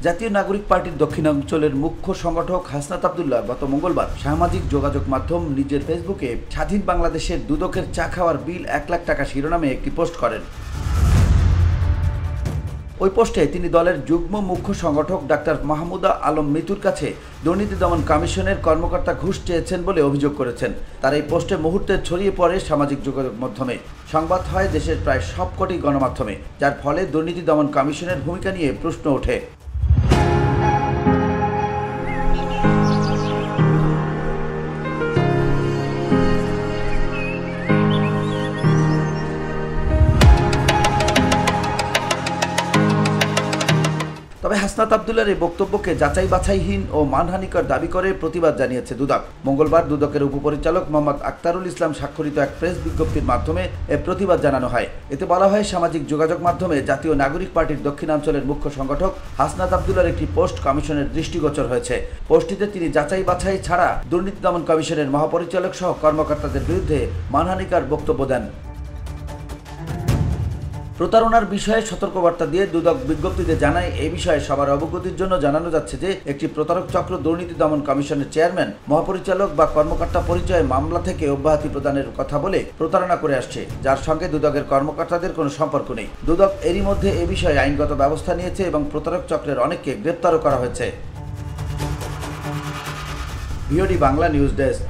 জাতীয় নাগরিক পার্টির দক্ষিণাঞ্চলের মুখ্য সংগঠক হাসনাত আব্দুল্লাহ গত মঙ্গলবার সামাজিক যোগাযোগ মাধ্যম নিজের ফেসবুকে স্বাধীন বাংলাদেশের দুদকের চা খাওয়ার বিল 1 লাখ টাকা শিরোনামে একটি পোস্ট করেন। ওই পোস্টে তিনি দলের যুগ্ম মুখ্য সংগঠক ডাক্তার মাহমুদা আলম মিতুর কাছে দুর্নীতি দমন কমিশনের কর্মকর্তা ঘুষ চেয়েছেন বলে অভিযোগ করেছেন। তার এই পোস্টে মুহূর্তে ছড়িয়ে পড়ে সামাজিক যোগাযোগ মাধ্যমে, সংবাদ হয় দেশের প্রায় সবকটি গণমাধ্যমে, যার ফলে দুর্নীতি দমন কমিশনের ভূমিকা নিয়ে প্রশ্ন ওঠে। তবে হাসনাত আব্দুল্লাহর এই বক্তব্যকে যাচাই বাছাইহীন ও মানহানিকর দাবি করে প্রতিবাদ জানিয়েছে দুদক। মঙ্গলবার দুদকের উপপরিচালক মোহাম্মদ আক্তারুল ইসলাম স্বাক্ষরিত এক প্রেস বিজ্ঞপ্তির মাধ্যমে এ প্রতিবাদ জানানো হয়। এতে বলা হয়, সামাজিক যোগাযোগ মাধ্যমে জাতীয় নাগরিক পার্টির দক্ষিণাঞ্চলের মুখ্য সংগঠক হাসনাত আব্দুল্লাহর একটি পোস্ট কমিশনের দৃষ্টিগোচর হয়েছে। পোস্টটিতে তিনি যাচাই বাছাই ছাড়া দুর্নীতি দমন কমিশনের মহাপরিচালক সহ কর্মকর্তাদের বিরুদ্ধে মানহানিকর বক্তব্য দেন। প্রতারণার বিষয়ে সতর্কবার্তা দিয়ে দুদক বিজ্ঞপ্তিতে জানায়, এই বিষয়ে সবার অবগতির জন্য জানানো যাচ্ছে যে একটি প্রতারক চক্র দুর্নীতি দমন কমিশনের চেয়ারম্যান, মহাপরিচালক বা কর্মকর্তা পরিচয়ে মামলা থেকে অব্যাহতি প্রদানের কথা বলে প্রতারণা করে আসছে, যার সঙ্গে দুদকের কর্মকর্তাদের কোনো সম্পর্ক নেই। দুদক এরই মধ্যে এ বিষয়ে আইনগত ব্যবস্থা নিয়েছে এবং প্রতারক চক্রের অনেককে গ্রেপ্তারও করা হয়েছে। VOD Bangla news desk.